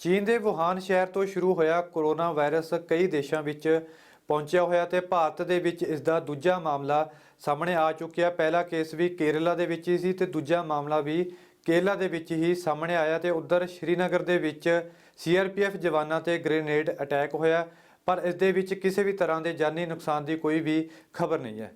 ਚੀਨ ਦੇ ਵੁਹਾਨ ਸ਼ਹਿਰ ਤੋਂ ਸ਼ੁਰੂ ਹੋਇਆ ਕੋਰੋਨਾ ਵਾਇਰਸ ਕਈ ਦੇਸ਼ਾਂ ਵਿੱਚ ਪਹੁੰਚਿਆ ਹੋਇਆ ਤੇ ਭਾਰਤ ਦੇ ਵਿੱਚ ਇਸ ਦਾ ਦੂਜਾ ਮਾਮਲਾ ਸਾਹਮਣੇ ਆ ਚੁੱਕਿਆ। ਪਹਿਲਾ ਕੇਸ ਵੀ ਕੇਰਲਾ ਦੇ ਵਿੱਚ ਹੀ ਸੀ ਤੇ ਦੂਜਾ ਮਾਮਲਾ ਵੀ ਕੇਰਲਾ ਦੇ ਵਿੱਚ ਹੀ ਸਾਹਮਣੇ ਆਇਆ ਤੇ ਉਧਰ ਸ਼੍ਰੀਨਗਰ ਦੇ ਵਿੱਚ ਸੀਆਰਪੀਐਫ ਜਵਾਨਾਂ ਤੇ ਗ੍ਰੇਨੇਡ ਅਟੈਕ ਹੋਇਆ, ਪਰ ਇਸ ਦੇ ਵਿੱਚ ਕਿਸੇ ਵੀ ਤਰ੍ਹਾਂ ਦੇ ਜਾਨੀ ਨੁਕਸਾਨ ਦੀ ਕੋਈ ਵੀ ਖਬਰ ਨਹੀਂ ਹੈ।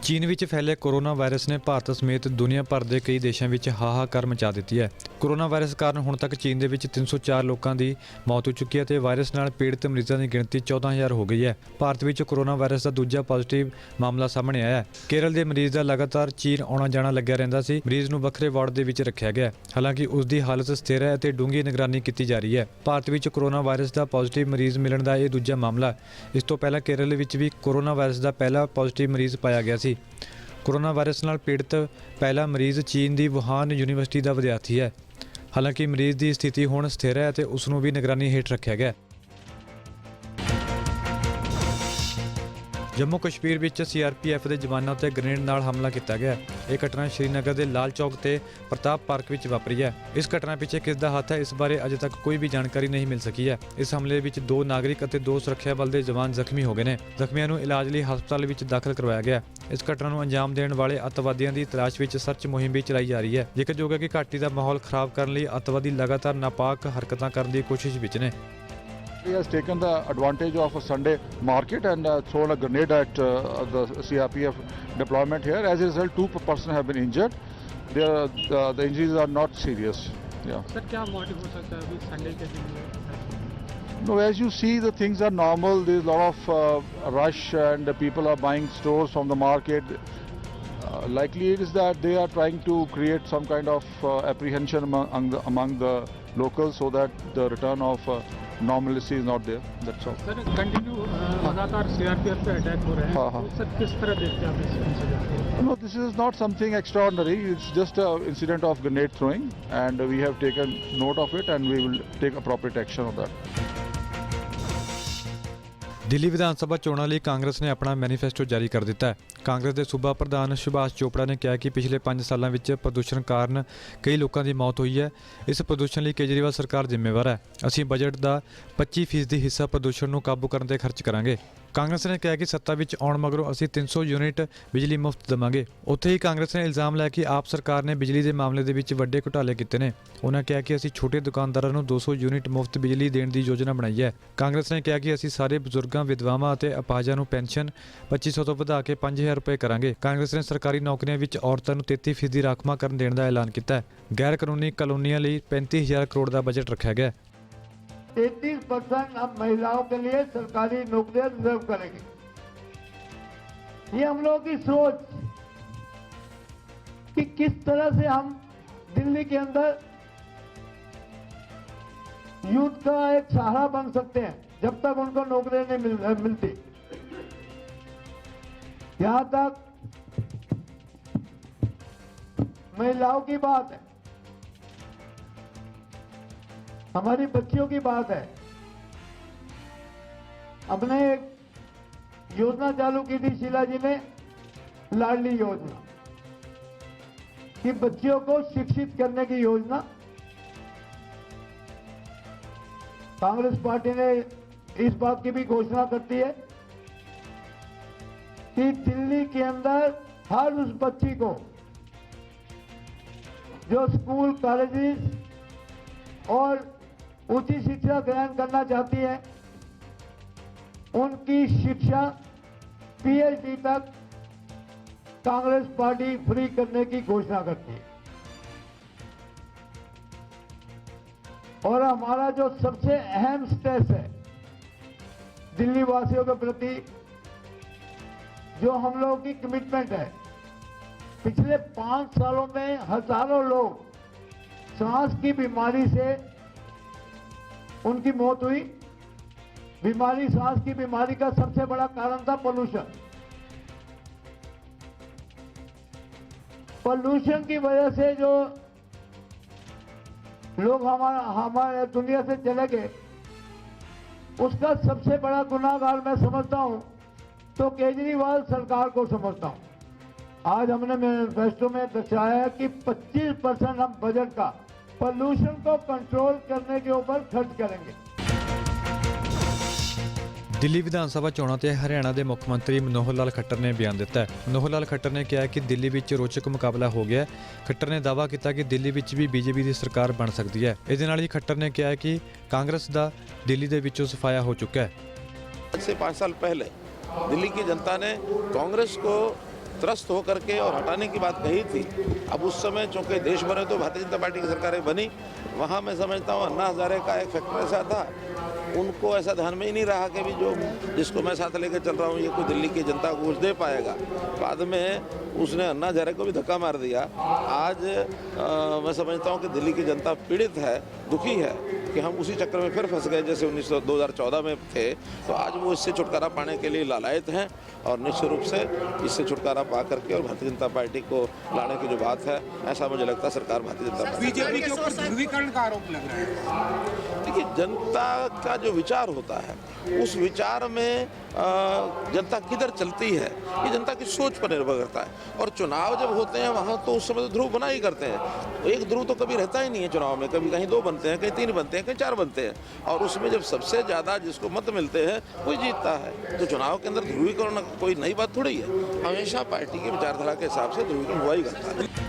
चीन ਵਿੱਚ फैले कोरोना वायरस ने भारत समेत दुनिया भर ਦੇ ਕਈ ਦੇਸ਼ਾਂ ਵਿੱਚ ਹਾਹਾਕਾਰ ਮਚਾ ਦਿੱਤੀ ਹੈ। कोरोना वायरस ਕਾਰਨ ਹੁਣ ਤੱਕ ਚੀਨ ਦੇ ਵਿੱਚ 304 ਲੋਕਾਂ ਦੀ ਮੌਤ ਹੋ ਚੁੱਕੀ ਹੈ ਤੇ ਵਾਇਰਸ ਨਾਲ ਪੀੜਤ ਮਰੀਜ਼ਾਂ ਦੀ ਗਿਣਤੀ 14000 ਹੋ ਗਈ ਹੈ। ਭਾਰਤ ਵਿੱਚ ਕੋਰੋਨਾ ਵਾਇਰਸ ਦਾ ਦੂਜਾ ਪੋਜ਼ਿਟਿਵ ਮਾਮਲਾ ਸਾਹਮਣੇ ਆਇਆ ਹੈ। ਕੇਰਲ ਦੇ ਮਰੀਜ਼ ਦਾ ਲਗਾਤਾਰ ਚੀਨ ਆਉਣਾ ਜਾਣਾ ਲੱਗਿਆ ਰਹਿੰਦਾ ਸੀ। ਮਰੀਜ਼ ਨੂੰ ਵੱਖਰੇ ਵਾਰਡ ਦੇ ਵਿੱਚ ਰੱਖਿਆ ਗਿਆ, ਹਾਲਾਂਕਿ ਉਸ ਦੀ ਹਾਲਤ ਸਥਿਰ ਹੈ ਅਤੇ ਡੂੰਘੀ ਨਿਗਰਾਨੀ ਕੀਤੀ ਜਾ ਰਹੀ ਹੈ। ਭਾਰਤ ਵਿੱਚ ਕੋਰੋਨਾ ਵਾਇਰਸ ਦਾ ਪੋਜ਼ਿਟਿਵ ਮਰੀਜ਼ ਮਿਲਣ ਦਾ ਇਹ ਦੂਜਾ ਮਾਮਲਾ। ਇਸ ਤੋਂ ਪਹਿਲਾਂ ਕੇਰਲ ਵਿੱਚ ਵੀ ਕੋਰੋਨਾ ਵਾਇਰਸ ਦਾ ਪਹਿਲਾ ਪੋਜ਼ਿਟਿਵ ਮਰੀਜ਼ ਪਾਇਆ ਗਿਆ ਸੀ। ਕੋਰੋਨਾ ਵਾਇਰਸ ਨਾਲ ਪੀੜਤ ਪਹਿਲਾ ਮਰੀਜ਼ ਚੀਨ ਦੀ ਵੁਹਾਨ ਯੂਨੀਵਰਸਿਟੀ ਦਾ ਵਿਦਿਆਰਥੀ ਹੈ। ਹਾਲਾਂਕਿ ਮਰੀਜ਼ ਦੀ ਸਥਿਤੀ ਹੁਣ ਸਥਿਰ ਹੈ ਅਤੇ ਉਸ ਨੂੰ ਵੀ ਨਿਗਰਾਨੀ ਹੇਠ ਰੱਖਿਆ ਗਿਆ। ਜੰਮੂ ਕਸ਼ਮੀਰ ਵਿੱਚ ਸੀਆਰਪੀਐਫ ਦੇ ਜਵਾਨਾਂ ਉੱਤੇ ਗ੍ਰੇਨੇਡ ਨਾਲ ਹਮਲਾ ਕੀਤਾ ਗਿਆ। ਇਹ ਘਟਨਾ ਸ਼੍ਰੀਨਗਰ ਦੇ ਲਾਲ ਚੌਕ ਤੇ ਪ੍ਰਤਾਪ ਪਾਰਕ ਵਿੱਚ ਵਾਪਰੀ ਹੈ। ਇਸ ਘਟਨਾ ਪਿੱਛੇ ਕਿਸ ਦਾ ਹੱਥ ਹੈ, ਇਸ ਬਾਰੇ ਅਜੇ ਤੱਕ ਕੋਈ ਵੀ ਜਾਣਕਾਰੀ ਨਹੀਂ ਮਿਲ ਸਕੀ ਹੈ। ਇਸ ਹਮਲੇ ਵਿੱਚ 2 ਨਾਗਰਿਕ ਅਤੇ 2 ਸੁਰੱਖਿਆ ਬਲ ਦੇ ਜਵਾਨ ਜ਼ਖਮੀ ਹੋ ਗਏ ਨੇ। ਜ਼ਖਮੀਆਂ ਨੂੰ ਇਲਾਜ ਲਈ ਹਸਪਤਾਲ ਵਿੱਚ ਦਾਖਲ ਕਰਵਾਇਆ ਗਿਆ। ਇਸ ਘਟਨਾ ਨੂੰ ਅੰਜਾਮ ਦੇਣ ਵਾਲੇ ਅੱਤਵਾਦੀਆਂ ਦੀ ਤਲਾਸ਼ ਵਿੱਚ ਸਰਚ ਮੁਹਿੰਮ ਵੀ ਚਲਾਈ ਜਾ ਰਹੀ ਹੈ। ਜ਼ਿਕਰਯੋਗ ਹੈ ਕਿ ਘਾਟੀ ਦਾ ਮਾਹੌਲ ਖਰਾਬ ਕਰਨ ਲਈ ਅੱਤਵਾਦੀ ਲਗਾਤਾਰ ਨਾਪਾਕ ਹਰਕਤਾਂ ਕਰਨ ਦੀ ਕੋਸ਼ਿਸ਼ ਵਿੱਚ ਨੇ। He has taken the advantage of a Sunday market and thrown a grenade at the CRPF deployment here. As a result, 2 persons have been injured. The injuries are not serious. Yeah. Sir क्या motive हो सकता है अभी Sunday के दिन? No, as you see, the things are normal. There is a lot of rush and people are buying stores from the market. Likely it is that they are trying to create some kind of apprehension among the locals so that the return of normalcy is not there. That's all. Sir continue लगातार CRPF पे attack हो रहे हैं। हाँ। तो sir किस तरह देखते हैं आप इस incident? No, this is not something extraordinary. It's just an incident of grenade throwing, and we have taken note of it, and we will take appropriate action on that. Delhi Vidhan Sabha ਚੋਣਾਂ ਲਈ ਕਾਂਗਰਸ ਨੇ ਆਪਣਾ ਮੈਨੀਫੈਸਟੋ ਜਾਰੀ ਕਰ ਦਿੱਤਾ ਹੈ। ਕਾਂਗਰਸ ਦੇ ਸੂਬਾ ਪ੍ਰਧਾਨ ਸੁਭਾਸ਼ ਚੋਪੜਾ ਨੇ ਕਿਹਾ ਕਿ ਪਿਛਲੇ 5 ਸਾਲਾਂ ਵਿੱਚ ਪ੍ਰਦੂਸ਼ਣ ਕਾਰਨ ਕਈ ਲੋਕਾਂ ਦੀ ਮੌਤ ਹੋਈ ਹੈ। ਇਸ ਪ੍ਰਦੂਸ਼ਣ ਲਈ ਕੇਜਰੀਵਾਲ ਸਰਕਾਰ ਜ਼ਿੰਮੇਵਾਰ ਹੈ। ਅਸੀਂ ਬਜਟ ਦਾ 25% ਹਿੱਸਾ ਪ੍ਰਦੂਸ਼ਣ ਨੂੰ ਕਾਬੂ ਕਰਨ 'ਤੇ ਖਰਚ ਕਰਾਂਗੇ। ਕਾਂਗਰਸ ਨੇ ਕਿਹਾ ਕਿ ਸੱਤਾ ਵਿੱਚ ਆਉਣ ਮਗਰੋਂ ਅਸੀਂ 300 ਯੂਨਿਟ ਬਿਜਲੀ ਮੁਫਤ ਦੇਵਾਂਗੇ। ਉੱਥੇ ਹੀ ਕਾਂਗਰਸ ਨੇ ਇਲਜ਼ਾਮ ਲਾਇਆ ਕਿ ਆਪ ਸਰਕਾਰ ਨੇ ਬਿਜਲੀ ਦੇ ਮਾਮਲੇ ਦੇ ਵਿੱਚ ਵੱਡੇ ਘੁਟਾਲੇ ਕੀਤੇ ਨੇ। ਉਹਨਾਂ ਕਿਹਾ ਕਿ ਅਸੀਂ ਛੋਟੇ ਦੁਕਾਨਦਾਰਾਂ ਨੂੰ 200 ਯੂਨਿਟ ਮੁਫਤ ਬਿਜਲੀ ਦੇਣ ਦੀ ਯੋਜਨਾ ਬਣਾਈ ਹੈ। ਕਾਂਗਰਸ ਨੇ ਕਿਹਾ ਕਿ ਅਸੀਂ ਸਾਰੇ ਬਜ਼ੁਰਗਾਂ, ਵਿਧਵਾਵਾਂ ਅਤੇ ਅਪਾਹਜਾਂ ਨੂੰ ਪੈਨਸ਼ਨ 2500 ਤੋਂ ਵਧਾ ਕੇ 5000 ਰੁਪਏ ਕਰਾਂਗੇ। ਕਾਂਗਰਸ ਨੇ ਸਰਕਾਰੀ ਨੌਕਰੀਆਂ ਵਿੱਚ ਔਰਤਾਂ ਨੂੰ 33% ਰਾਖਵਾਂਕਰਨ ਦੇਣ ਦਾ ਐਲਾਨ ਕੀਤਾ ਹੈ। ਗੈਰ ਕਾਨੂੰਨੀ ਕਲੋਨੀਆਂ ਲਈ 35000 ਕਰੋੜ ਦਾ ਬਜਟ ਰੱਖਿਆ ਗਿਆ। 33% हम महिलाओं के लिए सरकारी नौकरियां रिजर्व करेंगे। ये हम लोगों की सोच कि किस तरह से हम दिल्ली के अंदर यूथ का एक सहारा बन सकते हैं जब तक उनको नौकरियां नहीं मिलती। यहां तक महिलाओं की बात है, हमारी बच्चियों की बात है। हमने एक योजना चालू की थी शीला जी ने, लाडली योजना, कि बच्चियों को शिक्षित करने की योजना। कांग्रेस पार्टी ने इस बात की भी घोषणा करती है कि दिल्ली के अंदर हर उस बच्ची को जो स्कूल, कॉलेजेस और उच्च शिक्षा ग्रहण करना चाहती है, उनकी शिक्षा पीएचडी तक कांग्रेस पार्टी फ्री करने की घोषणा करती है। और हमारा जो सबसे अहम स्टेप है दिल्ली वासियों के प्रति, जो हम लोगों की कमिटमेंट है, पिछले 5 सालों में हजारों लोग सांस की बीमारी से उनकी मौत हुई। सांस की बीमारी का सबसे बड़ा कारण था पोल्यूशन की वजह से जो लोग हमारे दुनिया से चले गए, उसका सबसे बड़ा गुनाहगार मैं समझता हूं तो केजरीवाल सरकार को समझता हूं। आज हमने मैनिफेस्टो में दर्शाया है कि 25% हम बजट का पोल्यूशन को कंट्रोल करने के ऊपर खर्च करेंगे। ਦਿੱਲੀ ਵਿਧਾਨ ਸਭਾ ਚੋਣਾਂ ਤੇ ਹਰਿਆਣਾ ਦੇ ਮੁੱਖ ਮੰਤਰੀ ਮਨੋਹਰ ਲਾਲ ਖੱਟਰ ਨੇ ਬਿਆਨ ਦਿੱਤਾ ਹੈ। ਮਨੋਹਰ ਲਾਲ ਖੱਟਰ ਨੇ ਕਿਹਾ ਕਿ ਦਿੱਲੀ ਵਿੱਚ ਰੋਚਕ ਮੁਕਾਬਲਾ ਹੋ ਗਿਆ ਹੈ। ਖੱਟਰ ਨੇ ਦਾਅਵਾ ਕੀਤਾ ਕਿ ਦਿੱਲੀ ਵਿੱਚ ਵੀ ਬੀਜੇਪੀ ਦੀ ਸਰਕਾਰ ਬਣ ਸਕਦੀ ਹੈ। ਇਹਦੇ ਨਾਲ ਹੀ ਖੱਟਰ ਨੇ ਕਿਹਾ ਕਿ ਕਾਂਗਰਸ ਦਾ ਦਿੱਲੀ ਦੇ ਵਿੱਚੋਂ ਸਫਾਇਆ ਹੋ ਚੁੱਕਾ ਹੈ। आज से 5 साल पहले दिल्ली की जनता ने कांग्रेस को त्रस्त होकर के और हटाने की बात कही थी। अब उस समय चूँकि देश भर में तो भारतीय जनता पार्टी की सरकारें बनी, वहाँ मैं समझता हूँ अन्ना हजारे का एक फैक्टर ऐसा था, उनको ऐसा ध्यान में ही नहीं रहा कि भी जो जिसको मैं साथ लेकर चल रहा हूँ ये कोई दिल्ली की जनता को कुछ दे पाएगा। बाद में उसने अन्ना हजारे को भी धक्का मार दिया। आज मैं समझता हूँ कि दिल्ली की जनता पीड़ित है, दुखी है कि हम उसी चक्कर में फिर फंस गए जैसे 2014 में थे। तो आज वो इससे छुटकारा पाने के लिए लालायत हैं और निश्चित रूप से इससे छुटकारा पा करके और भारतीय जनता पार्टी को लाने की जो बात है, ऐसा मुझे लगता है सरकार भारतीय जनता पार्टी। बीजेपी के ऊपर ध्रुवीकरण का आरोप लग रहा है। देखिए, जनता का जो विचार होता है उस विचार में जनता किधर चलती है ये जनता की सोच पर निर्भर करता है। और चुनाव जब होते हैं वहाँ तो उस समय तो ध्रुव बना ही करते हैं। तो एक ध्रुव तो कभी रहता ही नहीं है चुनाव में, कभी कहीं 2 बनते हैं, कहीं 3 बनते हैं, कहीं 4 बनते हैं। और उसमें जब सबसे ज़्यादा जिसको मत मिलते हैं वही जीतता है। तो चुनाव के अंदर ध्रुवीकरण कोई नई बात थोड़ी है, हमेशा पार्टी की विचारधारा के हिसाब से ध्रुवीकरण हुआ ही करता है।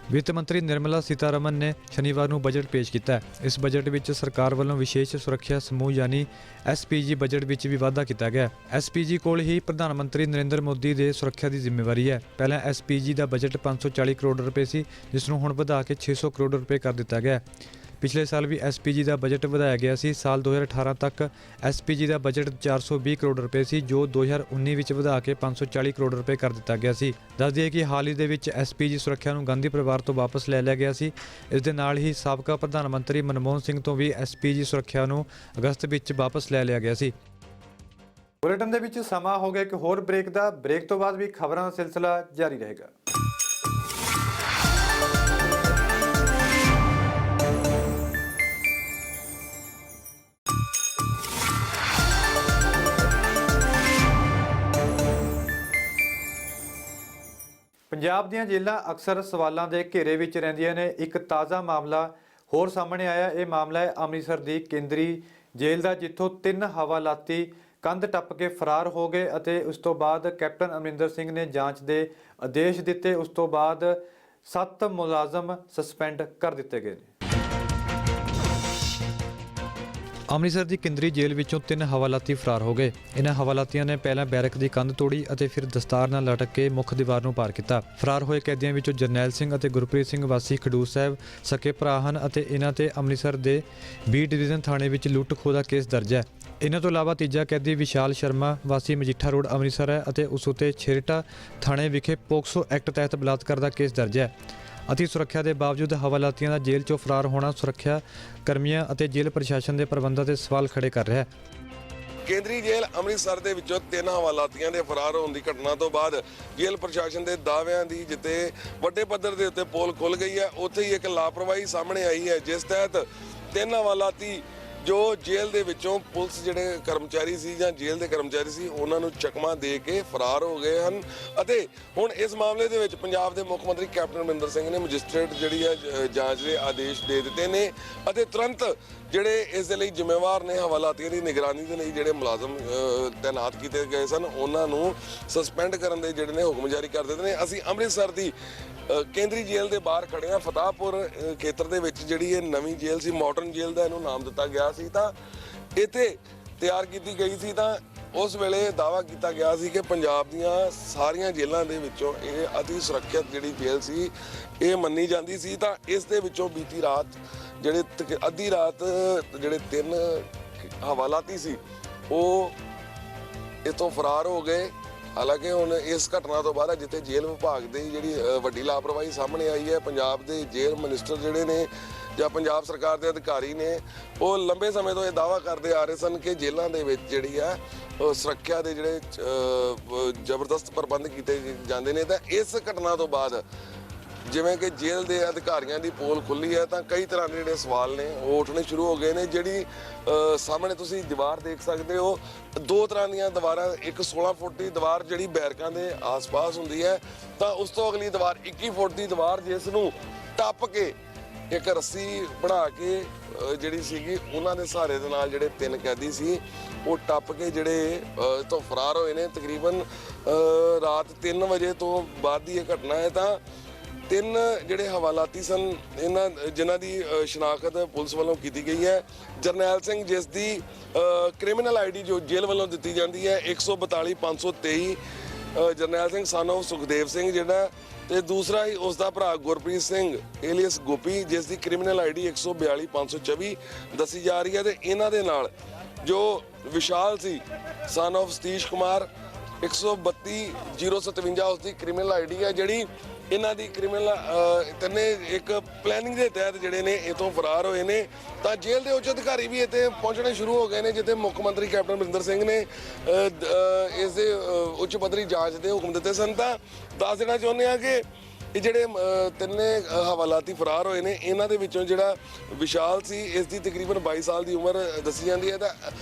ਵਿੱਤ ਮੰਤਰੀ ਨਿਰਮਲਾ ਸੀਤਾਰਮਨ ਨੇ ਸ਼ਨੀਵਾਰ ਨੂੰ ਬਜਟ ਪੇਸ਼ ਕੀਤਾ ਹੈ। ਇਸ ਬਜਟ ਵਿੱਚ ਸਰਕਾਰ ਵੱਲੋਂ ਵਿਸ਼ੇਸ਼ ਸੁਰੱਖਿਆ ਸਮੂਹ ਯਾਨੀ ਐਸਪੀਜੀ ਬਜਟ ਵਿੱਚ ਵੀ ਵਾਧਾ ਕੀਤਾ ਗਿਆ ਹੈ। ਐਸਪੀਜੀ ਕੋਲ ਹੀ ਪ੍ਰਧਾਨ ਮੰਤਰੀ ਨਰਿੰਦਰ ਮੋਦੀ ਦੇ ਸੁਰੱਖਿਆ ਦੀ ਜ਼ਿੰਮੇਵਾਰੀ ਹੈ। ਪਹਿਲਾਂ ਐਸਪੀਜੀ ਦਾ ਬਜਟ 540 ਕਰੋੜ ਰੁਪਏ ਸੀ, ਜਿਸ ਨੂੰ ਹੁਣ ਵਧਾ ਕੇ 600 ਕਰੋੜ ਰੁਪਏ ਕਰ ਦਿੱਤਾ ਗਿਆ ਹੈ। ਪਿਛਲੇ ਸਾਲ ਵੀ ਐਸਪੀਜੀ ਦਾ ਬਜਟ ਵਧਾਇਆ ਗਿਆ ਸੀ। ਸਾਲ 2018 ਤੱਕ ਐਸਪੀਜੀ ਦਾ ਬਜਟ 420 ਕਰੋੜ ਰੁਪਏ ਸੀ, ਜੋ 2019 ਵਿੱਚ ਵਧਾ ਕੇ 540 ਕਰੋੜ ਰੁਪਏ ਕਰ ਦਿੱਤਾ ਗਿਆ ਸੀ। ਦੱਸ ਦਈਏ ਕਿ ਹਾਲ ਹੀ ਦੇ ਵਿੱਚ ਐਸਪੀਜੀ ਸੁਰੱਖਿਆ ਨੂੰ ਗਾਂਧੀ ਪਰਿਵਾਰ ਤੋਂ ਵਾਪਸ ਲੈ ਲਿਆ ਗਿਆ ਸੀ। ਇਸ ਦੇ ਨਾਲ ਹੀ ਸਾਬਕਾ ਪ੍ਰਧਾਨ ਮੰਤਰੀ ਮਨਮੋਹਨ ਸਿੰਘ ਤੋਂ ਵੀ ਐਸਪੀਜੀ ਸੁਰੱਖਿਆ ਨੂੰ ਅਗਸਤ ਵਿੱਚ ਵਾਪਸ ਲੈ ਲਿਆ ਗਿਆ ਸੀ। ਬੁਲੇਟਿਨ ਦੇ ਵਿੱਚ ਸਮਾਂ ਹੋ ਗਿਆ ਇੱਕ ਹੋਰ ਬ੍ਰੇਕ ਦਾ। ਬ੍ਰੇਕ ਤੋਂ ਬਾਅਦ ਵੀ ਖਬਰਾਂ ਦਾ ਸਿਲਸਿਲਾ ਜਾਰੀ ਰਹੇਗਾ। ਪੰਜਾਬ ਦੀਆਂ ਜੇਲ੍ਹਾਂ ਅਕਸਰ ਸਵਾਲਾਂ ਦੇ ਘੇਰੇ ਵਿੱਚ ਰਹਿੰਦੀਆਂ ਨੇ। ਇੱਕ ਤਾਜ਼ਾ ਮਾਮਲਾ ਹੋਰ ਸਾਹਮਣੇ ਆਇਆ। ਇਹ ਮਾਮਲਾ ਹੈ ਅੰਮ੍ਰਿਤਸਰ ਦੀ ਕੇਂਦਰੀ ਜੇਲ੍ਹ ਦਾ, ਜਿੱਥੋਂ 3 ਹਵਾਲਾਤੀ ਕੰਧ ਟੱਪ ਕੇ ਫਰਾਰ ਹੋ ਗਏ ਅਤੇ ਉਸ ਤੋਂ ਬਾਅਦ ਕੈਪਟਨ ਅਮਰਿੰਦਰ ਸਿੰਘ ਨੇ ਜਾਂਚ ਦੇ ਆਦੇਸ਼ ਦਿੱਤੇ। ਉਸ ਤੋਂ ਬਾਅਦ 7 ਮੁਲਾਜ਼ਮ ਸਸਪੈਂਡ ਕਰ ਦਿੱਤੇ ਗਏ ਨੇ। ਅੰਮ੍ਰਿਤਸਰ ਦੀ ਕੇਂਦਰੀ ਜੇਲ੍ਹ ਵਿੱਚੋਂ 3 ਹਵਾਲਾਤੀ ਫਰਾਰ ਹੋ ਗਏ। ਇਹਨਾਂ ਹਵਾਲਾਤੀਆਂ ਨੇ ਪਹਿਲਾਂ ਬੈਰਕ ਦੀ ਕੰਧ ਤੋੜੀ ਅਤੇ ਫਿਰ ਦਸਤਾਰ ਨਾਲ ਲਟਕ ਕੇ ਮੁੱਖ ਦੀਵਾਰ ਨੂੰ ਪਾਰ ਕੀਤਾ। ਫਰਾਰ ਹੋਏ ਕੈਦੀਆਂ ਵਿੱਚੋਂ ਜਰਨੈਲ ਸਿੰਘ ਅਤੇ ਗੁਰਪ੍ਰੀਤ ਸਿੰਘ ਵਾਸੀ ਖਡੂਰ ਸਾਹਿਬ ਸਕੇ ਭਰਾ ਹਨ ਅਤੇ ਇਹਨਾਂ ਤੇ ਅੰਮ੍ਰਿਤਸਰ ਦੇ ਬੀ ਡਿਵੀਜ਼ਨ ਥਾਣੇ ਵਿੱਚ ਲੁੱਟ ਖੋਹ ਦਾ ਕੇਸ ਦਰਜ ਹੈ। ਇਹਨਾਂ ਤੋਂ ਇਲਾਵਾ ਤੀਜਾ ਕੈਦੀ ਵਿਸ਼ਾਲ ਸ਼ਰਮਾ ਵਾਸੀ ਮਜੀਠਾ ਰੋਡ ਅੰਮ੍ਰਿਤਸਰ ਹੈ ਅਤੇ ਉਸ ਉੱਤੇ ਛੇਰਟਾ ਥਾਣੇ ਵਿਖੇ ਪੋਕਸੋ ਐਕਟ ਤਹਿਤ ਬਲਾਤਕਾਰ ਦਾ ਕੇਸ ਦਰਜ ਹੈ। ਅਤੀ ਸੁਰੱਖਿਆ ਦੇ ਬਾਵਜੂਦ ਹਵਾਲਾਤੀਆਂ ਦਾ ਜੇਲ੍ਹ 'ਚੋਂ ਫਰਾਰ ਹੋਣਾ ਸੁਰੱਖਿਆ ਕਰਮੀਆਂ ਅਤੇ ਜੇਲ੍ਹ ਪ੍ਰਸ਼ਾਸਨ ਦੇ ਪ੍ਰਬੰਧਾਂ 'ਤੇ ਸਵਾਲ ਖੜੇ ਕਰ ਰਿਹਾ ਹੈ। ਕੇਂਦਰੀ ਜੇਲ੍ਹ ਅੰਮ੍ਰਿਤਸਰ ਦੇ ਵਿੱਚੋਂ 3 ਹਵਾਲਾਤੀਆਂ ਦੇ ਫਰਾਰ ਹੋਣ ਦੀ ਘਟਨਾ ਤੋਂ ਬਾਅਦ ਜੇਲ੍ਹ ਪ੍ਰਸ਼ਾਸਨ ਦੇ ਦਾਅਵਿਆਂ ਦੀ ਜਿੱਤੇ ਵੱਡੇ ਪੱਧਰ ਦੇ ਉੱਤੇ ਪੋਲ ਖੁੱਲ ਗਈ ਹੈ, ਉੱਥੇ ਹੀ ਇੱਕ ਲਾਪਰਵਾਹੀ ਸਾਹਮਣੇ ਆਈ ਹੈ, ਜਿਸ ਤਹਿਤ 3 ਹਵਾਲਾਤੀ ਜੋ ਜੇਲ੍ਹ ਦੇ ਵਿੱਚੋਂ ਪੁਲਿਸ ਜਿਹੜੇ ਕਰਮਚਾਰੀ ਸੀ ਜਾਂ ਜੇਲ੍ਹ ਦੇ ਕਰਮਚਾਰੀ ਸੀ ਉਹਨਾਂ ਨੂੰ ਚਕਮਾ ਦੇ ਕੇ ਫਰਾਰ ਹੋ ਗਏ ਹਨ। ਅਤੇ ਹੁਣ ਇਸ ਮਾਮਲੇ ਦੇ ਵਿੱਚ ਪੰਜਾਬ ਦੇ ਮੁੱਖ ਮੰਤਰੀ ਕੈਪਟਨ ਅਮਰਿੰਦਰ ਸਿੰਘ ਨੇ ਮੈਜਿਸਟ੍ਰੇਟ ਜਿਹੜੀ ਹੈ ਜਾਂਚ ਦੇ ਆਦੇਸ਼ ਦੇ ਦਿੱਤੇ ਨੇ ਅਤੇ ਤੁਰੰਤ ਜਿਹੜੇ ਇਸ ਦੇ ਲਈ ਜ਼ਿੰਮੇਵਾਰ ਨੇ ਹਵਾਲਾਤੀਆਂ ਦੀ ਨਿਗਰਾਨੀ ਦੇ ਲਈ ਜਿਹੜੇ ਮੁਲਾਜ਼ਮ ਤੈਨਾਤ ਕੀਤੇ ਗਏ ਸਨ ਉਹਨਾਂ ਨੂੰ ਸਸਪੈਂਡ ਕਰਨ ਦੇ ਜਿਹੜੇ ਨੇ ਹੁਕਮ ਜਾਰੀ ਕਰ ਦਿੱਤੇ ਨੇ। ਅਸੀਂ ਅੰਮ੍ਰਿਤਸਰ ਦੀ ਕੇਂਦਰੀ ਜੇਲ੍ਹ ਦੇ ਬਾਹਰ ਖੜੇ ਹਾਂ। ਫਤਾਹਪੁਰ ਖੇਤਰ ਦੇ ਵਿੱਚ ਜਿਹੜੀ ਇਹ ਨਵੀਂ ਜੇਲ੍ਹ ਸੀ, ਮਾਡਰਨ ਜੇਲ੍ਹ ਦਾ ਇਹਨੂੰ ਨਾਮ ਦਿੱਤਾ ਗਿਆ ਸੀ, ਤਾਂ ਇੱਥੇ ਤਿਆਰ ਕੀਤੀ ਗਈ ਸੀ। ਤਾਂ ਉਸ ਵੇਲੇ ਦਾਅਵਾ ਕੀਤਾ ਗਿਆ ਸੀ ਕਿ ਪੰਜਾਬ ਦੀਆਂ ਸਾਰੀਆਂ ਜੇਲ੍ਹਾਂ ਦੇ ਵਿੱਚੋਂ ਇਹ ਅਤੀ ਸੁਰੱਖਿਅਤ ਜਿਹੜੀ ਜੇਲ੍ਹ ਸੀ ਇਹ ਮੰਨੀ ਜਾਂਦੀ ਸੀ। ਤਾਂ ਇਸ ਦੇ ਵਿੱਚੋਂ ਬੀਤੀ ਰਾਤ ਜਿਹੜੇ ਅੱਧੀ ਰਾਤ ਜਿਹੜੇ 3 ਹਵਾਲਾਤੀ ਸੀ ਉਹ ਇੱਥੋਂ ਫਰਾਰ ਹੋ ਗਏ। ਹਾਲਾਂਕਿ ਹੁਣ ਇਸ ਘਟਨਾ ਤੋਂ ਬਾਅਦ ਜਿੱਥੇ ਜੇਲ੍ਹ ਵਿਭਾਗ ਦੀ ਜਿਹੜੀ ਵੱਡੀ ਲਾਪਰਵਾਹੀ ਸਾਹਮਣੇ ਆਈ ਹੈ, ਪੰਜਾਬ ਦੇ ਜੇਲ੍ਹ ਮਿਨਿਸਟਰ ਜਿਹੜੇ ਨੇ ਜਾਂ ਪੰਜਾਬ ਸਰਕਾਰ ਦੇ ਅਧਿਕਾਰੀ ਨੇ ਉਹ ਲੰਬੇ ਸਮੇਂ ਤੋਂ ਇਹ ਦਾਅਵਾ ਕਰਦੇ ਆ ਰਹੇ ਸਨ ਕਿ ਜੇਲ੍ਹਾਂ ਦੇ ਵਿੱਚ ਜਿਹੜੀ ਆ ਸੁਰੱਖਿਆ ਦੇ ਜਿਹੜੇ ਜ਼ਬਰਦਸਤ ਪ੍ਰਬੰਧ ਕੀਤੇ ਜਾਂਦੇ ਨੇ। ਤਾਂ ਇਸ ਘਟਨਾ ਤੋਂ ਬਾਅਦ ਜਿਵੇਂ ਕਿ ਜੇਲ੍ਹ ਦੇ ਅਧਿਕਾਰੀਆਂ ਦੀ ਪੋਲ ਖੁੱਲੀ ਹੈ ਤਾਂ ਕਈ ਤਰ੍ਹਾਂ ਦੇ ਜਿਹੜੇ ਸਵਾਲ ਨੇ ਉਹ ਉੱਠਣੇ ਸ਼ੁਰੂ ਹੋ ਗਏ ਨੇ। ਜਿਹੜੀ ਸਾਹਮਣੇ ਤੁਸੀਂ ਦੀਵਾਰ ਦੇਖ ਸਕਦੇ ਹੋ, 2 ਤਰ੍ਹਾਂ ਦੀਆਂ ਦੀਵਾਰਾਂ, ਇੱਕ 16 ਫੁੱਟ ਦੀ ਦੀਵਾਰ ਜਿਹੜੀ ਬੈਰਕਾਂ ਦੇ ਆਸ-ਪਾਸ ਹੁੰਦੀ ਹੈ, ਤਾਂ ਉਸ ਤੋਂ ਅਗਲੀ ਦੀਵਾਰ 21 ਫੁੱਟ ਦੀ ਦੀਵਾਰ ਜਿਸ ਨੂੰ ਟੱਪ ਕੇ ਇੱਕ ਰੱਸੀ ਬਣਾ ਕੇ ਜਿਹੜੀ ਸੀਗੀ ਉਹਨਾਂ ਦੇ ਸਹਾਰੇ ਦੇ ਨਾਲ ਜਿਹੜੇ 3 ਕੈਦੀ ਸੀ ਉਹ ਟੱਪ ਕੇ ਜਿਹੜੇ ਤੋਂ ਫਰਾਰ ਹੋਏ ਨੇ। ਤਕਰੀਬਨ ਰਾਤ 3 ਵਜੇ ਤੋਂ ਬਾਅਦ ਦੀ ਇਹ ਘਟਨਾ ਹੈ। ਤਾਂ 3 ਜਿਹੜੇ ਹਵਾਲਾਤੀ ਸਨ ਇਹਨਾਂ ਜਿਨ੍ਹਾਂ ਦੀ ਸ਼ਨਾਖਤ ਪੁਲਿਸ ਵੱਲੋਂ ਕੀਤੀ ਗਈ ਹੈ। ਜਰਨੈਲ ਸਿੰਘ ਜਿਸ ਦੀ ਕ੍ਰਿਮੀਨਲ ਆਈਡੀ ਜੋ ਜੇਲ੍ਹ ਵੱਲੋਂ ਦਿੱਤੀ ਜਾਂਦੀ ਹੈ 142523 ਜਰਨੈਲ ਸਿੰਘ ਸਨ ਆਫ ਸੁਖਦੇਵ ਸਿੰਘ ਜਿਹੜਾ, ਤੇ ਦੂਸਰਾ ਹੀ ਉਸ ਦਾ ਭਰਾ ਗੁਰਪ੍ਰੀਤ ਸਿੰਘ ਏਲੀਅਸ ਗੋਪੀ ਜਿਸ ਦੀ ਕ੍ਰਿਮੀਨਲ ਆਈਡੀ 142524 ਦੱਸੀ ਜਾ ਰਹੀ ਹੈ। ਤੇ ਇਹਨਾਂ ਦੇ ਨਾਲ ਜੋ ਵਿਸ਼ਾਲ ਸੀ ਸਨ ਆਫ ਸਤੀਸ਼ ਕੁਮਾਰ 132057 ਉਸ ਦੀ ਕ੍ਰਿਮੀਨਲ ਆਈਡੀ ਹੈ ਜਿਹੜੀ ਇਹਨਾਂ ਦੀ ਕ੍ਰਿਮੀਨਲ ਤਿੰਨੇ ਇੱਕ ਪਲੈਨਿੰਗ ਦੇ ਤਹਿਤ ਜਿਹੜੇ ਨੇ ਇਥੋਂ ਫਰਾਰ ਹੋਏ ਨੇ। ਤਾਂ ਜੇਲ੍ਹ ਦੇ ਉੱਚ ਅਧਿਕਾਰੀ ਵੀ ਇੱਥੇ ਪਹੁੰਚਣੇ ਸ਼ੁਰੂ ਹੋ ਗਏ ਨੇ ਜਿੱਥੇ ਮੁੱਖ ਮੰਤਰੀ ਕੈਪਟਨ ਅਮਰਿੰਦਰ ਸਿੰਘ ਨੇ ਇਸ ਦੇ ਉੱਚ ਪੱਧਰੀ ਜਾਂਚ ਦੇ ਹੁਕਮ ਦਿੱਤੇ ਸਨ। ਤਾਂ ਦੱਸ ਦੇਣਾ ਚਾਹੁੰਦੇ ਆ ਕਿ ਇਹ ਜਿਹੜੇ ਤਿੰਨੇ ਹਵਾਲਾਤੀ ਫਰਾਰ ਹੋਏ ਨੇ ਇਹਨਾਂ ਦੇ ਵਿੱਚੋਂ ਜਿਹੜਾ ਵਿਸ਼ਾਲ ਸੀ ਇਸ ਦੀ ਤਕਰੀਬਨ 22 ਸਾਲ ਦੀ ਉਮਰ ਦੱਸੀ ਜਾਂਦੀ ਹੈ। ਤਾਂ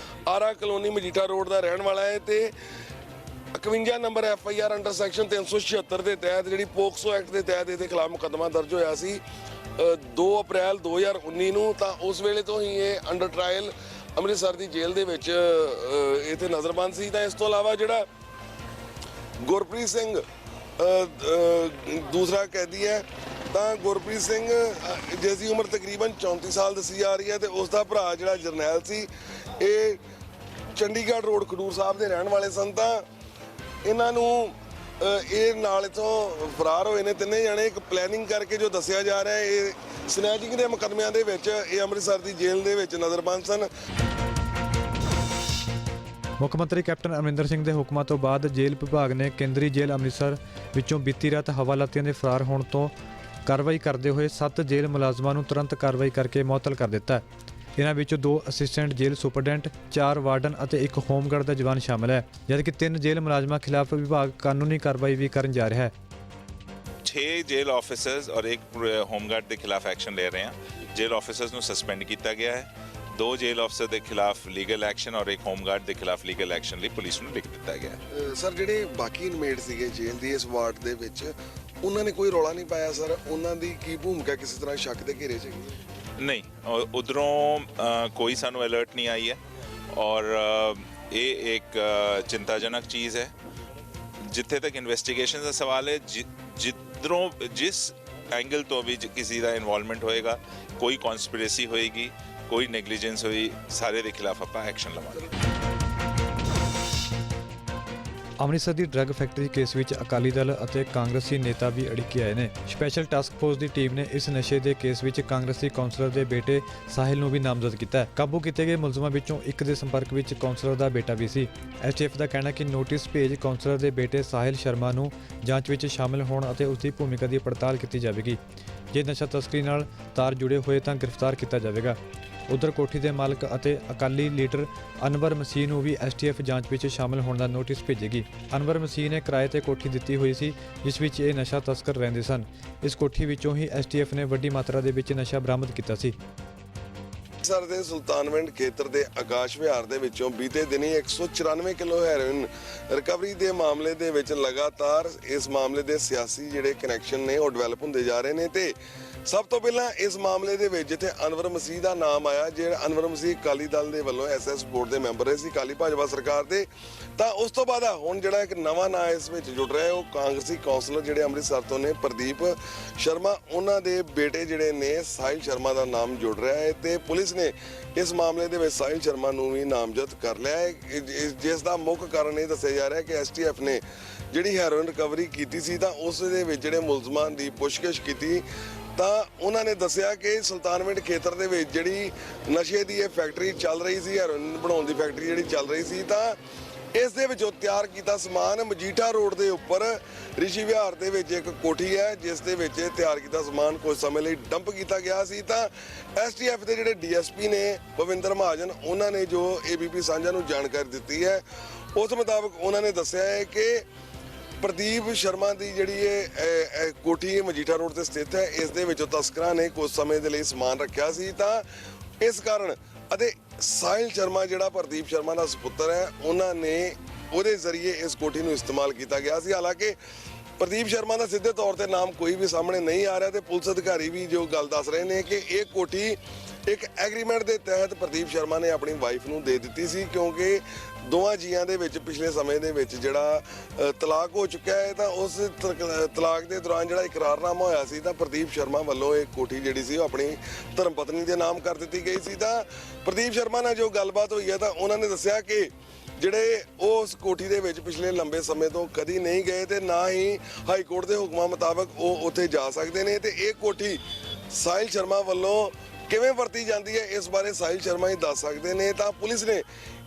ਆਰਾ ਕਲੋਨੀ ਮਜੀਠਾ ਰੋਡ ਦਾ ਰਹਿਣ ਵਾਲਾ ਹੈ ਤੇ 51 ਨੰਬਰ FIR ਅੰਡਰ ਸੈਕਸ਼ਨ 376 ਦੇ ਤਹਿਤ ਜਿਹੜੀ ਪੋਕਸੋ ਐਕਟ ਦੇ ਤਹਿਤ ਇਹਦੇ ਖਿਲਾਫ ਮੁਕੱਦਮਾ ਦਰਜ ਹੋਇਆ ਸੀ 2 ਅਪ੍ਰੈਲ 2019 ਨੂੰ। ਤਾਂ ਉਸ ਵੇਲੇ ਤੋਂ ਹੀ ਇਹ ਅੰਡਰ ਟ੍ਰਾਇਲ ਅੰਮ੍ਰਿਤਸਰ ਦੀ ਜੇਲ੍ਹ ਦੇ ਵਿੱਚ ਇੱਥੇ ਨਜ਼ਰਬੰਦ ਸੀ। ਤਾਂ ਇਸ ਤੋਂ ਇਲਾਵਾ ਜਿਹੜਾ ਗੁਰਪ੍ਰੀਤ ਸਿੰਘ ਦੂਸਰਾ ਕੈਦੀ ਹੈ ਤਾਂ ਗੁਰਪ੍ਰੀਤ ਸਿੰਘ ਜਿਸ ਦੀ ਉਮਰ ਤਕਰੀਬਨ 34 ਸਾਲ ਦੱਸੀ ਜਾ ਰਹੀ ਹੈ ਤੇ ਉਸ ਦਾ ਭਰਾ ਜਿਹੜਾ ਜਰਨੈਲ ਸੀ ਇਹ ਚੰਡੀਗੜ੍ਹ ਰੋਡ ਖਡੂਰ ਸਾਹਿਬ ਦੇ ਰਹਿਣ ਵਾਲੇ ਸਨ। ਤਾਂ ਇਹਨਾਂ ਨੂੰ ਇਹ ਨਾਲ ਇਥੋਂ ਫਰਾਰ ਹੋਏ ਨੇ ਤਿੰਨੇ ਜਣੇ ਇੱਕ ਪਲੈਨਿੰਗ ਕਰਕੇ ਜੋ ਦੱਸਿਆ ਜਾ ਰਿਹਾ ਹੈ ਇਹ ਸਨੈਚਿੰਗ ਦੇ ਮੁਕੱਦਮਿਆਂ ਦੇ ਵਿੱਚ ਇਹ ਅੰਮ੍ਰਿਤਸਰ ਦੀ ਜੇਲ੍ਹ ਦੇ ਵਿੱਚ ਨਜ਼ਰਬੰਦ ਸਨ। ਮੁੱਖ ਮੰਤਰੀ ਕੈਪਟਨ ਅਮਰਿੰਦਰ ਸਿੰਘ ਦੇ ਹੁਕਮਾਂ ਤੋਂ ਬਾਅਦ ਜੇਲ੍ਹ ਵਿਭਾਗ ਨੇ ਕੇਂਦਰੀ ਜੇਲ੍ਹ ਅੰਮ੍ਰਿਤਸਰ ਵਿੱਚੋਂ ਬੀਤੀ ਰਾਤ ਹਵਾਲਾਤੀਆਂ ਦੇ ਫਰਾਰ ਹੋਣ ਤੋਂ ਕਾਰਵਾਈ ਕਰਦੇ ਹੋਏ 7 ਜੇਲ੍ਹ ਮੁਲਾਜ਼ਮਾਂ ਨੂੰ ਤੁਰੰਤ ਕਾਰਵਾਈ ਕਰਕੇ ਮੁਅੱਤਲ ਕਰ ਦਿੱਤਾ। ਇਹਨਾਂ ਵਿੱਚੋਂ 2 ਅਸਿਸਟੈਂਟ ਜੇਲ੍ਹ ਸੁਪਰਡੈਂਟ 4 ਵਾਰਡਨ ਅਤੇ 1 ਹੋਮਗਾਰਡ ਦਾ ਜਵਾਨ ਸ਼ਾਮਲ ਹੈ ਜਦਕਿ 3 ਜੇਲ੍ਹ ਮੁਲਾਜ਼ਮਾਂ ਖਿਲਾਫ ਵਿਭਾਗ ਕਾਨੂੰਨੀ ਕਾਰਵਾਈ ਵੀ ਕਰਨ ਜਾ ਰਿਹਾ ਹੈ। 6 ਜੇਲ੍ਹ ਆਫਿਸਰਸ ਔਰ 1 ਹੋਮਗਾਰਡ ਦੇ ਖਿਲਾਫ ਐਕਸ਼ਨ ਲੈ ਰਹੇ ਹਾਂ। ਜੇਲ੍ਹ ਆਫਿਸਰਸ ਨੂੰ ਸਸਪੈਂਡ ਕੀਤਾ ਗਿਆ ਹੈ। 2 ਜੇਲ੍ਹ ਆਫਿਸਰ ਦੇ ਖਿਲਾਫ ਲੀਗਲ ਐਕਸ਼ਨ ਔਰ 1 ਹੋਮਗਾਰਡ ਦੇ ਖਿਲਾਫ ਲੀਗਲ ਐਕਸ਼ਨ ਲਈ ਪੁਲਿਸ ਨੂੰ ਲਿਖ ਦਿੱਤਾ ਗਿਆ ਹੈ। ਸਰ ਜਿਹੜੇ ਬਾਕੀ ਇਨਮੇਟ ਸੀਗੇ ਜੇਲ੍ਹ ਦੀ ਇਸ ਵਾਰਡ ਦੇ ਵਿੱਚ ਉਹਨਾਂ ਨੇ ਕੋਈ ਰੌਲਾ ਨਹੀਂ ਪਾਇਆ ਸਰ, ਉਹਨਾਂ ਦੀ ਕੀ ਭੂਮਿਕਾ ਕਿਸੇ ਤਰ੍ਹਾਂ ਸ਼ੱਕ ਦੇ ਘੇਰੇ 'ਚ ਹੈਗੀ? ਨਹੀਂ, ਉਧਰੋਂ ਕੋਈ ਸਾਨੂੰ ਅਲਰਟ ਨਹੀਂ ਆਈ ਹੈ ਔਰ ਇਹ ਇੱਕ ਚਿੰਤਾਜਨਕ ਚੀਜ਼ ਹੈ। ਜਿੱਥੇ ਤੱਕ ਇਨਵੈਸਟੀਗੇਸ਼ਨ ਦਾ ਸਵਾਲ ਹੈ ਜਿੱਧਰੋਂ ਜਿਸ ਐਂਗਲ ਤੋਂ ਵੀ ਕਿਸੇ ਦਾ ਇਨਵੋਲਵਮੈਂਟ ਹੋਏਗਾ, ਕੋਈ ਕਨਸਪੀਰੇਸੀ ਹੋਏਗੀ, ਕੋਈ ਨੈਗਲੀਜੈਂਸ ਹੋਈ, ਸਾਰੇ ਦੇ ਖਿਲਾਫ ਆਪਾਂ ਐਕਸ਼ਨ ਲਵਾਂਗੇ। ਅੰਮ੍ਰਿਤਸਰ ਦੀ ਡਰੱਗ ਫੈਕਟਰੀ ਕੇਸ ਵਿੱਚ ਅਕਾਲੀ ਦਲ ਅਤੇ ਕਾਂਗਰਸੀ ਨੇਤਾ ਵੀ ਅੜਿੱਕੇ ਆਏ ਨੇ। ਸਪੈਸ਼ਲ ਟਾਸਕ ਫੋਰਸ ਦੀ ਟੀਮ ਨੇ ਇਸ ਨਸ਼ੇ ਦੇ ਕੇਸ ਵਿੱਚ ਕਾਂਗਰਸੀ ਕੌਂਸਲਰ ਦੇ ਬੇਟੇ ਸਾਹਿਲ ਨੂੰ ਵੀ ਨਾਮਜ਼ਦ ਕੀਤਾ ਹੈ। ਕਾਬੂ ਕੀਤੇ ਗਏ ਮੁਲਜ਼ਮਾਂ ਵਿੱਚੋਂ ਇੱਕ ਦੇ ਸੰਪਰਕ ਵਿੱਚ ਕੌਂਸਲਰ ਦਾ ਬੇਟਾ ਵੀ ਸੀ। STF ਦਾ ਕਹਿਣਾ ਕਿ ਨੋਟਿਸ ਭੇਜ ਕੌਂਸਲਰ ਦੇ ਬੇਟੇ ਸਾਹਿਲ ਸ਼ਰਮਾ ਨੂੰ ਜਾਂਚ ਵਿੱਚ ਸ਼ਾਮਲ ਹੋਣ ਅਤੇ ਉਸ ਦੀ ਭੂਮਿਕਾ ਦੀ ਪੜਤਾਲ ਕੀਤੀ ਜਾਵੇਗੀ। ਜੇ ਨਸ਼ਾ ਤਸਕਰੀ ਨਾਲ ਤਾਰ ਜੁੜੇ ਹੋਏ ਤਾਂ ਗ੍ਰਿਫਤਾਰ ਕੀਤਾ ਜਾਵੇਗਾ। ਉਧਰ ਕੋਠੀ ਦੇ ਮਾਲਕ ਅਤੇ ਅਕਾਲੀ ਲੀਡਰ ਅਨਵਰ ਮਸੀਹ ਨੂੰ ਵੀ STF ਜਾਂਚ ਵਿੱਚ ਸ਼ਾਮਲ ਹੋਣ ਦਾ ਨੋਟਿਸ ਭੇਜੇਗੀ। ਅਨਵਰ ਮਸੀਹ ਨੇ ਕਿਰਾਏ ਤੇ ਕੋਠੀ ਦਿੱਤੀ ਹੋਈ ਸੀ ਜਿਸ ਵਿੱਚ ਇਹ ਨਸ਼ਾ ਤਸਕਰ ਰਹਿੰਦੇ ਸਨ। ਇਸ ਕੋਠੀ ਵਿੱਚੋਂ ਹੀ STF ਨੇ ਵੱਡੀ ਮਾਤਰਾ ਦੇ ਵਿੱਚ ਨਸ਼ਾ ਬਰਾਮਦ ਕੀਤਾ ਸੀ। ਅੰਮ੍ਰਿਤਸਰ ਦੇ ਸੁਲਤਾਨਵਿੰਡ ਖੇਤਰ ਦੇ ਆਕਾਸ਼ ਵਿਹਾਰ ਦੇ ਵਿੱਚੋਂ ਬੀਤੇ ਦਿਨੀ 194 ਕਿਲੋ ਹੈਰੋਇਨ ਰਿਕਵਰੀ ਦੇ ਮਾਮਲੇ ਦੇ ਵਿੱਚ ਲਗਾਤਾਰ ਇਸ ਮਾਮਲੇ ਦੇ ਸਿਆਸੀ ਜਿਹੜੇ ਕਨੈਕਸ਼ਨ ਨੇ ਉਹ ਡਿਵੈਲਪ ਹੁੰਦੇ ਜਾ ਰਹੇ ਨੇ। ਤੇ ਸਭ ਤੋਂ ਪਹਿਲਾਂ ਇਸ ਮਾਮਲੇ ਦੇ ਵਿੱਚ ਜਿੱਥੇ ਅਨਵਰ ਮਸੀਹ ਦਾ ਨਾਮ ਆਇਆ, ਜਿਹੜਾ ਅਨਵਰ ਮਸੀਹ ਅਕਾਲੀ ਦਲ ਦੇ ਵੱਲੋਂ SS ਬੋਰਡ ਦੇ ਮੈਂਬਰ ਰਹੇ ਸੀ ਅਕਾਲੀ ਭਾਜਪਾ ਸਰਕਾਰ ਦੇ, ਤਾਂ ਉਸ ਤੋਂ ਬਾਅਦ ਹੁਣ ਜਿਹੜਾ ਇੱਕ ਨਵਾਂ ਨਾਂ ਇਸ ਵਿੱਚ ਜੁੜ ਰਿਹਾ ਹੈ ਉਹ ਕਾਂਗਰਸੀ ਕੌਂਸਲਰ ਜਿਹੜੇ ਅੰਮ੍ਰਿਤਸਰ ਤੋਂ ਨੇ ਪ੍ਰਦੀਪ ਸ਼ਰਮਾ, ਉਹਨਾਂ ਦੇ ਬੇਟੇ ਜਿਹੜੇ ਨੇ ਸਾਹਿਲ ਸ਼ਰਮਾ ਦਾ ਨਾਮ ਜੁੜ ਰਿਹਾ ਹੈ। ਤੇ ਪੁਲਿਸ ਨੇ ਇਸ ਮਾਮਲੇ ਦੇ ਵਿੱਚ ਸਾਹਿਲ ਸ਼ਰਮਾ ਨੂੰ ਵੀ ਨਾਮਜ਼ਦ ਕਰ ਲਿਆ ਹੈ ਜਿਸ ਦਾ ਮੁੱਖ ਕਾਰਨ ਇਹ ਦੱਸਿਆ ਜਾ ਰਿਹਾ ਹੈ ਕਿ STF ਨੇ ਜਿਹੜੀ ਹੈਰੋਇਨ ਰਿਕਵਰੀ ਕੀਤੀ ਸੀ ਤਾਂ ਉਸ ਦੇ ਵਿੱਚ ਜਿਹੜੇ ਮੁਲਜ਼ਮਾਂ ਦੀ ਪੁੱਛਗਿੱਛ ਕੀਤੀ ਤਾਂ ਉਹਨਾਂ ਨੇ ਦੱਸਿਆ ਕਿ ਸੁਲਤਾਨਵਿੰਡ ਖੇਤਰ ਦੇ ਵਿੱਚ ਜਿਹੜੀ ਨਸ਼ੇ ਦੀ ਇਹ ਫੈਕਟਰੀ ਚੱਲ ਰਹੀ ਸੀ, ਹੈਰੋਇਨ ਬਣਾਉਣ ਦੀ ਫੈਕਟਰੀ ਜਿਹੜੀ ਚੱਲ ਰਹੀ ਸੀ, ਤਾਂ ਇਸ ਦੇ ਵਿੱਚੋਂ ਤਿਆਰ ਕੀਤਾ ਸਮਾਨ ਮਜੀਠਾ ਰੋਡ ਦੇ ਉੱਪਰ ਰਿਸ਼ੀ ਵਿਹਾਰ ਦੇ ਵਿੱਚ ਇੱਕ ਕੋਠੀ ਹੈ ਜਿਸ ਦੇ ਵਿੱਚ ਤਿਆਰ ਕੀਤਾ ਸਮਾਨ ਕੁਝ ਸਮੇਂ ਲਈ ਡੰਪ ਕੀਤਾ ਗਿਆ ਸੀ। ਤਾਂ STF ਦੇ ਜਿਹੜੇ DSP ਨੇ ਭਵਿੰਦਰ ਮਹਾਜਨ, ਉਹਨਾਂ ਨੇ ਜੋ ABP ਸਾਂਝਾ ਨੂੰ ਜਾਣਕਾਰੀ ਦਿੱਤੀ ਹੈ ਉਸ ਮੁਤਾਬਕ ਉਹਨਾਂ ਨੇ ਦੱਸਿਆ ਹੈ ਕਿ ਪ੍ਰਦੀਪ ਸ਼ਰਮਾ ਦੀ ਜਿਹੜੀ ਇਹ ਕੋਠੀ ਮਜੀਠਾ ਰੋਡ ਤੇ ਸਥਿਤ ਹੈ, ਇਸ ਦੇ ਵਿੱਚੋਂ ਤਸਕਰਾਂ ਨੇ ਕੁਝ ਸਮੇਂ ਦੇ ਲਈ ਸਮਾਨ ਰੱਖਿਆ ਸੀ। ਤਾਂ ਇਸ ਕਾਰਨ ਅਤੇ ਸਾਹਿਲ ਸ਼ਰਮਾ ਜਿਹੜਾ ਪ੍ਰਦੀਪ ਸ਼ਰਮਾ ਦਾ ਸੁਪੁੱਤਰ ਹੈ, ਉਹਨਾਂ ਨੇ ਉਹਦੇ ਜ਼ਰੀਏ ਇਸ ਕੋਠੀ ਨੂੰ ਇਸਤੇਮਾਲ ਕੀਤਾ ਗਿਆ ਸੀ। ਹਾਲਾਂਕਿ ਪ੍ਰਦੀਪ ਸ਼ਰਮਾ ਦਾ ਸਿੱਧੇ ਤੌਰ ਤੇ ਨਾਮ ਕੋਈ ਵੀ ਸਾਹਮਣੇ ਨਹੀਂ ਆ ਰਿਹਾ ਤੇ ਪੁਲਿਸ ਅਧਿਕਾਰੀ ਵੀ ਜੋ ਗੱਲ ਦੱਸ ਰਹੇ ਨੇ ਕਿ ਇਹ ਕੋਠੀ ਇੱਕ ਐਗਰੀਮੈਂਟ ਦੇ ਤਹਿਤ ਪ੍ਰਦੀਪ ਸ਼ਰਮਾ ਨੇ ਆਪਣੀ ਵਾਈਫ ਨੂੰ ਦੇ ਦਿੱਤੀ ਸੀ, ਕਿਉਂਕਿ ਦੋਵਾਂ ਜੀਆਂ ਦੇ ਵਿੱਚ ਪਿਛਲੇ ਸਮੇਂ ਦੇ ਵਿੱਚ ਜਿਹੜਾ ਤਲਾਕ ਹੋ ਚੁੱਕਿਆ ਹੈ ਤਾਂ ਉਸ ਤਲਾਕ ਦੇ ਦੌਰਾਨ ਜਿਹੜਾ ਇਕਰਾਰਨਾਮਾ ਹੋਇਆ ਸੀ ਤਾਂ ਪ੍ਰਦੀਪ ਸ਼ਰਮਾ ਵੱਲੋਂ ਇਹ ਕੋਠੀ ਜਿਹੜੀ ਸੀ ਉਹ ਆਪਣੀ ਧਰਮ ਪਤਨੀ ਦੇ ਨਾਮ ਕਰ ਦਿੱਤੀ ਗਈ ਸੀ। ਤਾਂ ਪ੍ਰਦੀਪ ਸ਼ਰਮਾ ਨਾਲ ਜੋ ਗੱਲਬਾਤ ਹੋਈ ਹੈ ਤਾਂ ਉਹਨਾਂ ਨੇ ਦੱਸਿਆ ਕਿ ਜਿਹੜੇ ਉਸ ਕੋਠੀ ਦੇ ਵਿੱਚ ਪਿਛਲੇ ਲੰਬੇ ਸਮੇਂ ਤੋਂ ਕਦੀ ਨਹੀਂ ਗਏ ਤੇ ਨਾ ਹੀ ਹਾਈ ਕੋਰਟ ਦੇ ਹੁਕਮਾਂ ਮੁਤਾਬਕ ਉਹ ਉੱਥੇ ਜਾ ਸਕਦੇ ਨੇ ਤੇ ਇਹ ਕੋਠੀ ਸਾਹਿਲ ਸ਼ਰਮਾ ਵੱਲੋਂ ਕਿਵੇਂ ਵਰਤੀ ਜਾਂਦੀ ਹੈ ਇਸ ਬਾਰੇ ਸਾਹਿਲ ਸ਼ਰਮਾ ਹੀ ਦੱਸ ਸਕਦੇ ਨੇ। ਤਾਂ ਪੁਲਿਸ ਨੇ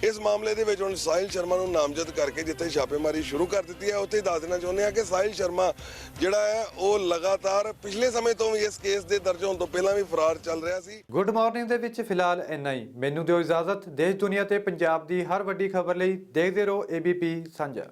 ਇਸ ਮਾਮਲੇ ਦੇ ਵਿੱਚ ਹੁਣ ਸਾਹਿਲ ਸ਼ਰਮਾ ਨੂੰ ਨਾਮਜ਼ਦ ਕਰਕੇ ਜਿੱਥੇ ਛਾਪੇਮਾਰੀ ਸ਼ੁਰੂ ਕਰ ਦਿੱਤੀ ਹੈ ਉੱਥੇ ਦੱਸ ਦੇਣਾ ਚਾਹੁੰਦੇ ਹਾਂ ਕਿ ਸਾਹਿਲ ਸ਼ਰਮਾ ਜਿਹੜਾ ਹੈ ਉਹ ਲਗਾਤਾਰ ਪਿਛਲੇ ਸਮੇਂ ਤੋਂ ਵੀ ਇਸ ਕੇਸ ਦੇ ਦਰਜ ਹੋਣ ਤੋਂ ਪਹਿਲਾਂ ਵੀ ਫਰਾਰ ਚੱਲ ਰਿਹਾ ਸੀ। ਗੁੱਡ ਮਾਰਨਿੰਗ ਦੇ ਵਿੱਚ ਫਿਲਹਾਲ ਇੰਨਾ ਹੀ। ਮੈਨੂੰ ਦਿਓ ਇਜਾਜ਼ਤ। ਦੇਸ਼ ਦੁਨੀਆ ਤੇ ਪੰਜਾਬ ਦੀ ਹਰ ਵੱਡੀ ਖਬਰ ਲਈ ਦੇਖਦੇ ਰਹੋ ABP ਸਾਂਝਾ।